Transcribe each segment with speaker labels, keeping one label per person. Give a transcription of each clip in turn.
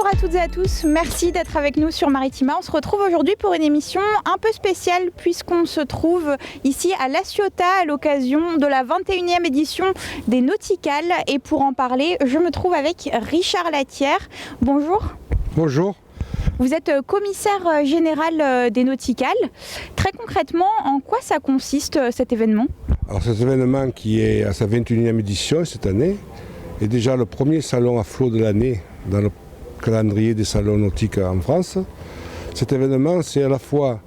Speaker 1: Bonjour à toutes et à tous, merci d'être avec nous sur Maritima. On se retrouve aujourd'hui pour une émission un peu spéciale puisqu'on se trouve ici à La Ciotat à l'occasion de la 21e édition des Nauticales. Et pour en parler, je me trouve avec Richard Latière. Bonjour.
Speaker 2: Bonjour.
Speaker 1: Vous êtes commissaire général des Nauticales. Très concrètement, en quoi ça consiste cet événement ?
Speaker 2: Alors cet événement qui est à sa 21e édition cette année est déjà le premier salon à flot de l'année dans le calendrier des salons nautiques en France. Cet événement, c'est à la fois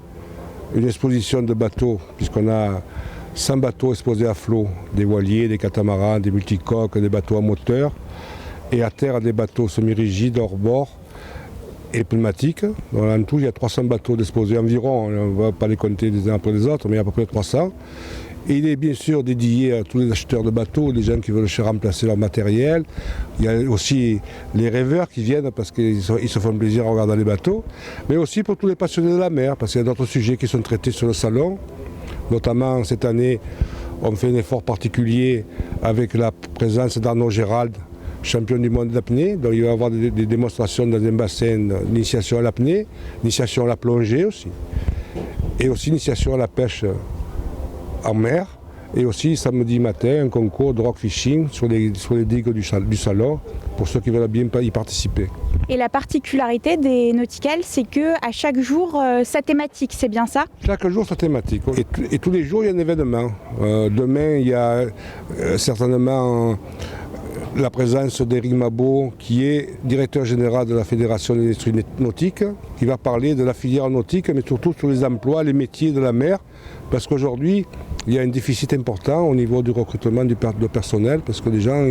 Speaker 2: une exposition de bateaux, puisqu'on a 100 bateaux exposés à flot, des voiliers, des catamarans, des multicoques, des bateaux à moteur, et à terre des bateaux semi-rigides, hors bord et pneumatiques. En tout, il y a 300 bateaux disposés environ, on ne va pas les compter les uns après les autres, mais il y a à peu près 300. Et il est bien sûr dédié à tous les acheteurs de bateaux, les gens qui veulent remplacer leur matériel. Il y a aussi les rêveurs qui viennent parce qu'ils se font plaisir en regardant les bateaux. Mais aussi pour tous les passionnés de la mer, parce qu'il y a d'autres sujets qui sont traités sur le salon. Notamment cette année, on fait un effort particulier avec la présence d'Arnaud Gérald, champion du monde d'apnée. Donc il va y avoir des démonstrations dans un bassin d'initiation à l'apnée, initiation à la plongée aussi. Et aussi initiation à la pêche en mer, et aussi samedi matin un concours de rock fishing sur les digues du salon pour ceux qui veulent bien y participer.
Speaker 1: Et la particularité des Nauticales, c'est qu'à chaque jour, sa thématique, c'est bien ça ?
Speaker 2: Chaque jour sa thématique, et tous les jours il y a un événement. Demain il y a certainement la présence d'Éric Mabot, qui est directeur général de la Fédération des industries nautiques, qui va parler de la filière nautique, mais surtout sur les emplois, les métiers de la mer, parce qu'aujourd'hui, il y a un déficit important au niveau du recrutement de personnel, parce que les gens,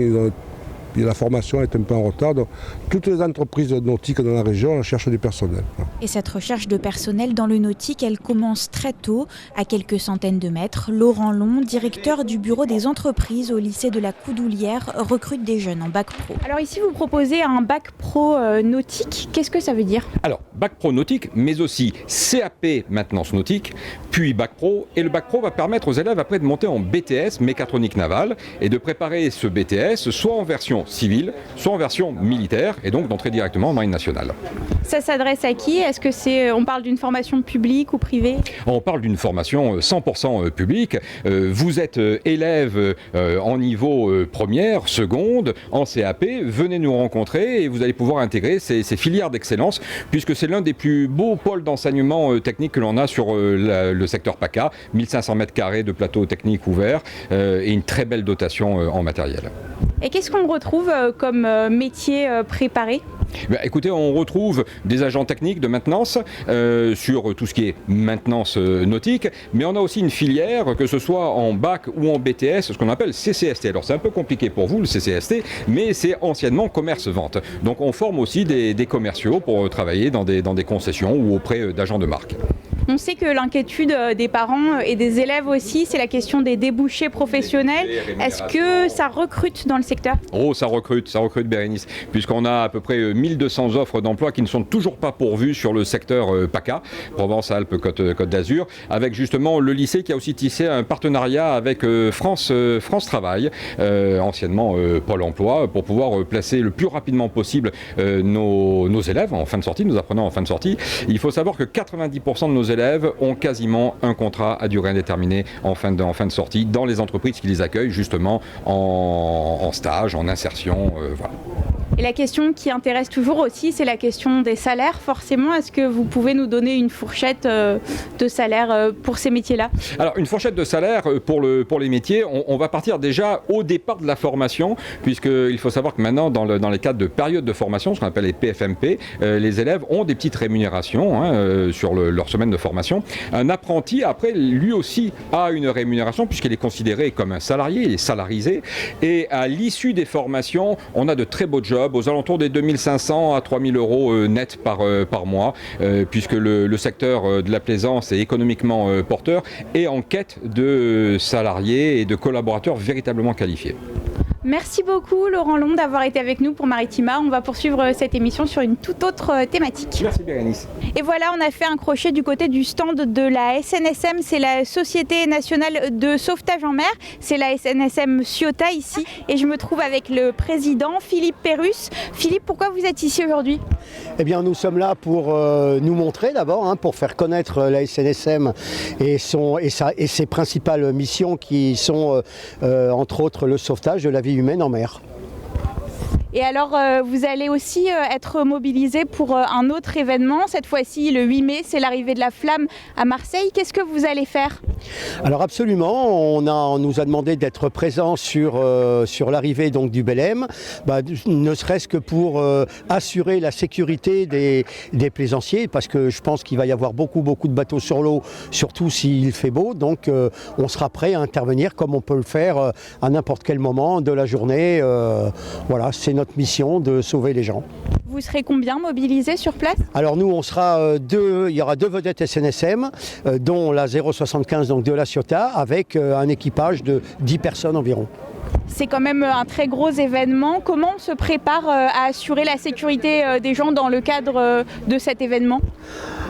Speaker 2: la formation est un peu en retard. Donc, toutes les entreprises nautiques dans la région cherchent du personnel.
Speaker 1: Et cette recherche de personnel dans le nautique, elle commence très tôt, à quelques centaines de mètres. Laurent Long, directeur du bureau des entreprises au lycée de la Coudoulière, recrute des jeunes en bac pro. Alors ici, vous proposez un bac pro nautique. Qu'est-ce que ça veut dire ?
Speaker 3: Alors, bac pro nautique, mais aussi CAP maintenance nautique, puis bac pro. Et le bac pro va permettre aux élèves après de monter en BTS, mécatronique navale, et de préparer ce BTS soit en version civile, soit en version militaire, et donc d'entrer directement en marine nationale.
Speaker 1: Ça s'adresse à qui ? Est-ce que on parle d'une formation publique ou privée ?
Speaker 3: On parle d'une formation 100% publique. Vous êtes élève en niveau première, seconde, en CAP, venez nous rencontrer et vous allez pouvoir intégrer ces filières d'excellence, puisque c'est l'un des plus beaux pôles d'enseignement technique que l'on a sur le secteur PACA, 1500 mètres carrés de plateaux techniques ouverts et une très belle dotation en matériel.
Speaker 1: Et qu'est-ce qu'on retrouve comme métier préparé ?
Speaker 3: Écoutez, on retrouve des agents techniques de maintenance sur tout ce qui est maintenance nautique, mais on a aussi une filière, que ce soit en bac ou en BTS, ce qu'on appelle CCST. Alors c'est un peu compliqué pour vous le CCST, mais c'est anciennement commerce-vente. Donc on forme aussi des commerciaux pour travailler dans des concessions ou auprès d'agents de marque.
Speaker 1: On sait que l'inquiétude des parents et des élèves aussi, c'est la question des débouchés professionnels. Est-ce que ça recrute dans le secteur ?
Speaker 3: Oh, ça recrute Bérénice, puisqu'on a à peu près 1200 offres d'emploi qui ne sont toujours pas pourvues sur le secteur PACA, Provence-Alpes-Côte d'Azur, avec justement le lycée qui a aussi tissé un partenariat avec France Travail, anciennement Pôle emploi, pour pouvoir placer le plus rapidement possible nos élèves en fin de sortie, nos apprenants en fin de sortie. Il faut savoir que 90% de nos élèves ont quasiment un contrat à durée indéterminée en fin de sortie dans les entreprises qui les accueillent justement en stage, en insertion, voilà.
Speaker 1: Et la question qui intéresse toujours aussi, c'est la question des salaires. Forcément, est-ce que vous pouvez nous donner une fourchette de salaire pour ces métiers-là ?
Speaker 3: Alors, une fourchette de salaire pour les métiers, on va partir déjà au départ de la formation, puisqu'il faut savoir que maintenant, dans les cadres de période de formation, ce qu'on appelle les PFMP, les élèves ont des petites rémunérations sur leur semaine de formation. Un apprenti, après, lui aussi a une rémunération, puisqu'il est considéré comme un salarié, il est salarisé. Et à l'issue des formations, on a de très beaux jobs, aux alentours des 2500 à 3000 euros net par mois, puisque le secteur de la plaisance est économiquement porteur et en quête de salariés et de collaborateurs véritablement qualifiés.
Speaker 1: Merci beaucoup Laurent Long d'avoir été avec nous pour Maritima. On va poursuivre cette émission sur une toute autre thématique.
Speaker 3: Merci Bérénice.
Speaker 1: Et voilà, on a fait un crochet du côté du stand de la SNSM, c'est la Société Nationale de Sauvetage en Mer, c'est la SNSM Ciotat ici, et je me trouve avec le président Philippe Pérusse. Philippe, pourquoi vous êtes ici aujourd'hui ?
Speaker 4: Eh bien, nous sommes là pour nous montrer d'abord, pour faire connaître la SNSM et ses principales missions qui sont entre autres le sauvetage de la vie humaine en mer.
Speaker 1: Et alors, vous allez aussi être mobilisé pour un autre événement, cette fois-ci le 8 mai, c'est l'arrivée de la flamme à Marseille. Qu'est-ce que vous allez faire ?
Speaker 4: Alors absolument, on nous a demandé d'être présents sur l'arrivée donc du Belém, ne serait-ce que pour assurer la sécurité des plaisanciers, parce que je pense qu'il va y avoir beaucoup de bateaux sur l'eau, surtout s'il fait beau, donc on sera prêt à intervenir comme on peut le faire à n'importe quel moment de la journée. Voilà, c'est notre mission de sauver les gens.
Speaker 1: Vous serez combien mobilisés sur place ?
Speaker 4: Alors nous, on sera il y aura 2 vedettes SNSM, dont la 075 donc de la Ciotat, avec un équipage de 10 personnes environ.
Speaker 1: C'est quand même un très gros événement. Comment on se prépare à assurer la sécurité des gens dans le cadre de cet événement ?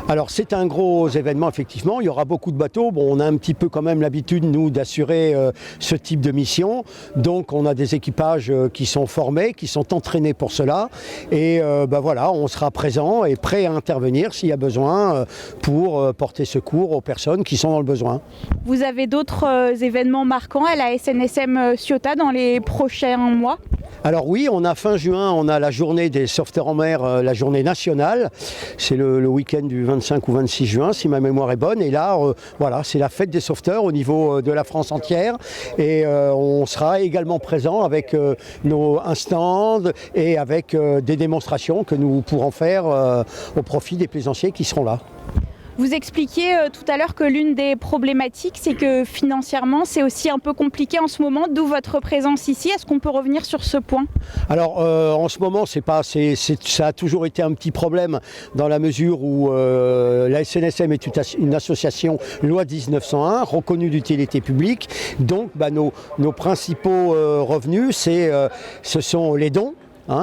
Speaker 4: Alors c'est un gros événement effectivement, il y aura beaucoup de bateaux. Bon, on a un petit peu quand même l'habitude nous d'assurer ce type de mission. Donc on a des équipages qui sont formés, qui sont entraînés pour cela. Et voilà, on sera présent et prêt à intervenir s'il y a besoin pour porter secours aux personnes qui sont dans le besoin.
Speaker 1: Vous avez d'autres événements marquants à la SNSM Ciotat dans les prochains mois ?
Speaker 4: Alors oui, on a fin juin, on a la journée des sauveteurs en mer, la journée nationale. C'est le week-end du 25 ou 26 juin, si ma mémoire est bonne. Et là, voilà, c'est la fête des sauveteurs au niveau de la France entière. Et on sera également présent avec un stand et avec des démonstrations que nous pourrons faire au profit des plaisanciers qui seront là.
Speaker 1: Vous expliquiez tout à l'heure que l'une des problématiques, c'est que financièrement, c'est aussi un peu compliqué en ce moment, d'où votre présence ici. Est-ce qu'on peut revenir sur ce point ?
Speaker 4: Alors, en ce moment, ça a toujours été un petit problème dans la mesure où la SNSM est une association loi 1901, reconnue d'utilité publique. Donc, nos principaux revenus, ce sont les dons.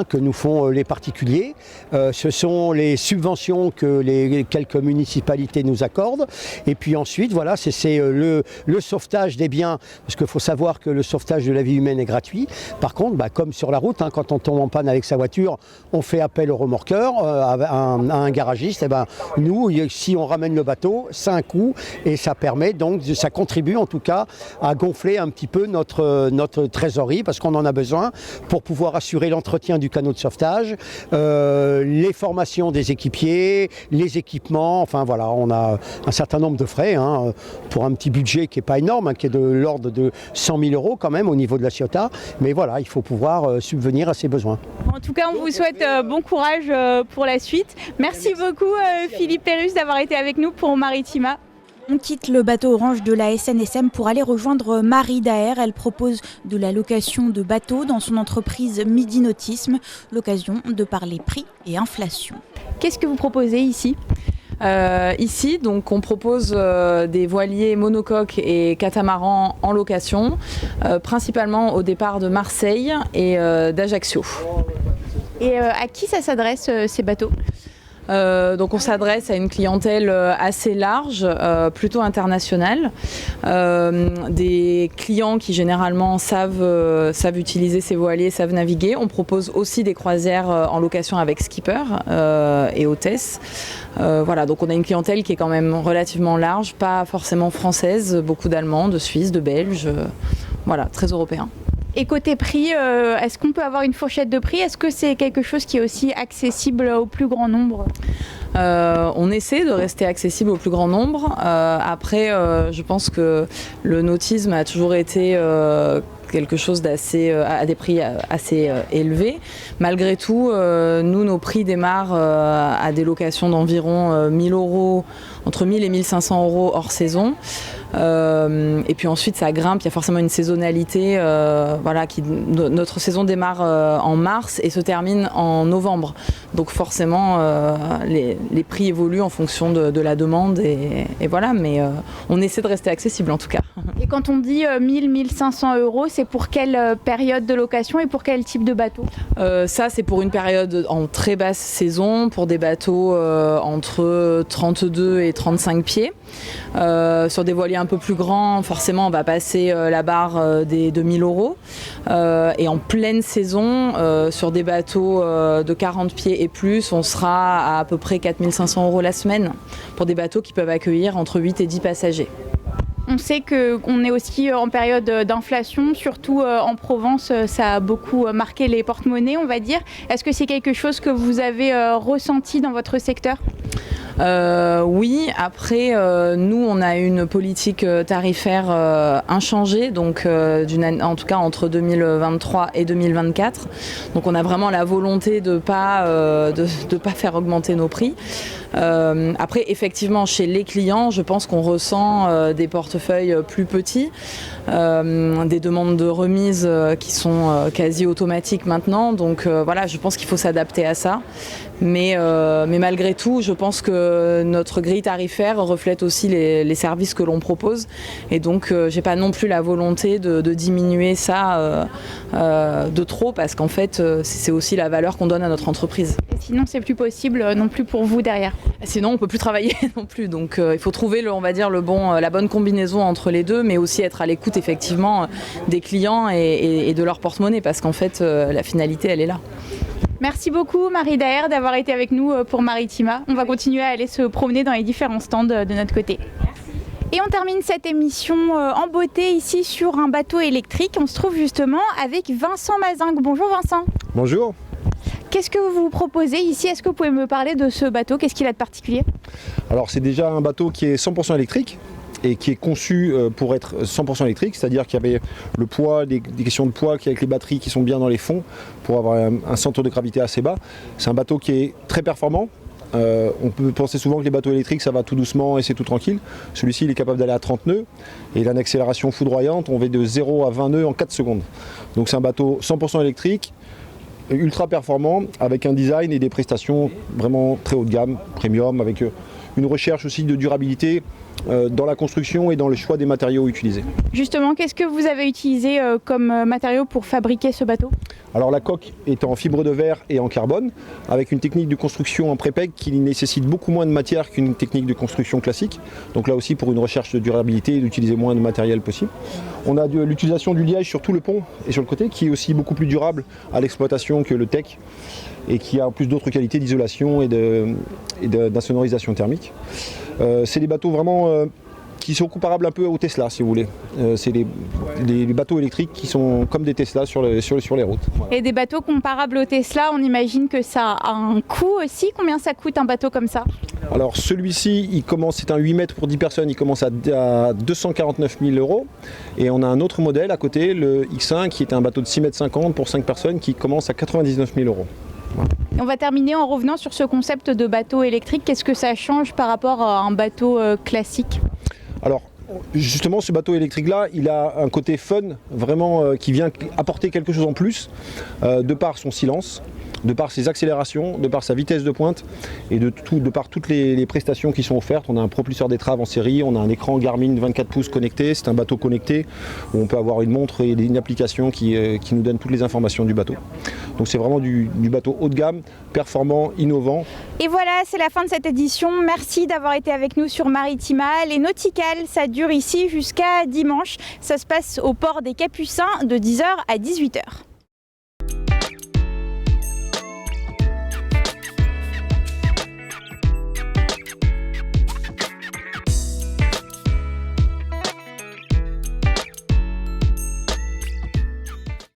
Speaker 4: Que nous font les particuliers. Ce sont les subventions que les quelques municipalités nous accordent. Et puis ensuite, voilà, c'est le sauvetage des biens, parce qu'il faut savoir que le sauvetage de la vie humaine est gratuit. Par contre, comme sur la route, quand on tombe en panne avec sa voiture, on fait appel au remorqueur, à un garagiste. Et nous, si on ramène le bateau, c'est un coût et ça permet donc, ça contribue en tout cas à gonfler un petit peu notre trésorerie, parce qu'on en a besoin pour pouvoir assurer l'entretien du canot de sauvetage, les formations des équipiers, les équipements, enfin voilà, on a un certain nombre de frais pour un petit budget qui n'est pas énorme, qui est de l'ordre de 100 000 € quand même au niveau de la Ciotat, mais voilà, il faut pouvoir subvenir à ses besoins.
Speaker 1: En tout cas, on vous souhaite bon courage pour la suite. Merci beaucoup Philippe Pérusse d'avoir été avec nous pour Maritima.
Speaker 5: On quitte le bateau orange de la SNSM pour aller rejoindre Marie Daher. Elle propose de la location de bateaux dans son entreprise Midi Nautisme. L'occasion de parler prix et inflation.
Speaker 1: Qu'est-ce que vous proposez ici ?
Speaker 6: Ici, donc, on propose des voiliers monocoques et catamarans en location, principalement au départ de Marseille et d'Ajaccio.
Speaker 1: Et à qui ça s'adresse ces bateaux ?
Speaker 6: Donc on s'adresse à une clientèle assez large, plutôt internationale, des clients qui généralement savent utiliser ces voiliers, savent naviguer. On propose aussi des croisières en location avec skipper et hôtesse. Voilà, donc on a une clientèle qui est quand même relativement large, pas forcément française, beaucoup d'Allemands, de Suisses, de Belges, voilà, très européens.
Speaker 1: Et côté prix, est-ce qu'on peut avoir une fourchette de prix ? Est-ce que c'est quelque chose qui est aussi accessible au plus grand nombre ?
Speaker 6: On essaie de rester accessible au plus grand nombre. Après, je pense que le nautisme a toujours été quelque chose à des prix assez élevés. Malgré tout, nous, nos prix démarrent à des locations d'environ 1 000 € entre 1000 et 1500 € hors saison. Et puis ensuite ça grimpe, il y a forcément une saisonnalité. Notre saison démarre en mars et se termine en novembre. Donc forcément les prix évoluent en fonction de la demande et voilà, mais on essaie de rester accessible en tout cas.
Speaker 1: Et quand on dit 1000-1500 €, c'est pour quelle période de location et pour quel type de bateau?
Speaker 6: Ça c'est pour une période en très basse saison, pour des bateaux entre 32 et 35 pieds. Sur des voiliers un peu plus grands, forcément on va passer la barre des 2000 €. Et en pleine saison, sur des bateaux de 40 pieds et plus, on sera à peu près 4500 € la semaine pour des bateaux qui peuvent accueillir entre 8 et 10 passagers.
Speaker 1: On sait qu'on est aussi en période d'inflation, surtout en Provence, ça a beaucoup marqué les porte-monnaies, on va dire. Est-ce que c'est quelque chose que vous avez ressenti dans votre secteur ?
Speaker 6: Oui, après nous on a une politique tarifaire inchangée, donc en tout cas entre 2023 et 2024. Donc on a vraiment la volonté de pas faire augmenter nos prix. Après effectivement chez les clients, je pense qu'on ressent des portefeuilles plus petits, des demandes de remise qui sont quasi automatiques maintenant. Donc voilà, je pense qu'il faut s'adapter à ça. Mais malgré tout, je pense que notre grille tarifaire reflète aussi les services que l'on propose. Et donc, j'ai pas non plus la volonté de diminuer ça de trop, parce qu'en fait, c'est aussi la valeur qu'on donne à notre entreprise.
Speaker 1: Et sinon, c'est plus possible non plus pour vous derrière.
Speaker 6: Sinon, on peut plus travailler non plus. Donc, il faut trouver, on va dire, la bonne combinaison entre les deux, mais aussi être à l'écoute effectivement des clients et de leur porte-monnaie, parce qu'en fait, la finalité, elle est là.
Speaker 1: Merci beaucoup Marie Daher d'avoir été avec nous pour Maritima. On va continuer à aller se promener dans les différents stands de notre côté. Et on termine cette émission en beauté ici sur un bateau électrique. On se trouve justement avec Vincent Mazingue. Bonjour Vincent.
Speaker 7: Bonjour.
Speaker 1: Qu'est-ce que vous proposez ici? Est-ce que vous pouvez me parler de ce bateau? Qu'est-ce qu'il a de particulier?
Speaker 7: Alors c'est déjà un bateau qui est 100% électrique et qui est conçu pour être 100% électrique, c'est-à-dire qu'il y avait le poids, des questions de poids, avec les batteries qui sont bien dans les fonds pour avoir un centre de gravité assez bas. C'est un bateau qui est très performant. On peut penser souvent que les bateaux électriques ça va tout doucement et c'est tout tranquille. Celui-ci il est capable d'aller à 30 nœuds et il a une accélération foudroyante, on va de 0 à 20 nœuds en 4 secondes. Donc c'est un bateau 100% électrique, ultra performant, avec un design et des prestations vraiment très haut de gamme, premium, avec une recherche aussi de durabilité dans la construction et dans le choix des matériaux utilisés.
Speaker 1: Justement, qu'est-ce que vous avez utilisé comme matériaux pour fabriquer ce bateau?
Speaker 7: Alors la coque est en fibre de verre et en carbone, avec une technique de construction en prépeg qui nécessite beaucoup moins de matière qu'une technique de construction classique. Donc là aussi pour une recherche de durabilité et d'utiliser moins de matériel possible. On a l'utilisation du liège sur tout le pont et sur le côté, qui est aussi beaucoup plus durable à l'exploitation que le tech, et qui a en plus d'autres qualités d'isolation et d'insonorisation thermique. C'est des bateaux vraiment qui sont comparables un peu aux Tesla, si vous voulez. C'est les bateaux électriques qui sont comme des Tesla sur les routes. Voilà.
Speaker 1: Et des bateaux comparables aux Tesla, on imagine que ça a un coût aussi. Combien ça coûte un bateau comme ça?
Speaker 7: Alors celui-ci, c'est un 8 mètres pour 10 personnes, il commence à 249 000 €. Et on a un autre modèle à côté, le X1, qui est un bateau de 6 mètres 50 pour 5 personnes, qui commence à 99 000 €.
Speaker 1: Voilà. On va terminer en revenant sur ce concept de bateau électrique. Qu'est-ce que ça change par rapport à un bateau classique?
Speaker 7: Alors, justement, ce bateau électrique-là, il a un côté fun, vraiment, qui vient apporter quelque chose en plus, de par son silence, de par ses accélérations, de par sa vitesse de pointe et de par toutes les prestations qui sont offertes. On a un propulseur d'étrave en série, on a un écran Garmin 24 pouces connecté, c'est un bateau connecté où on peut avoir une montre et une application qui nous donne toutes les informations du bateau. Donc c'est vraiment du bateau haut de gamme, performant, innovant.
Speaker 1: Et voilà, c'est la fin de cette édition. Merci d'avoir été avec nous sur Maritima. Les nauticales, ça dure ici jusqu'à dimanche. Ça se passe au port des Capucins de 10h à 18h.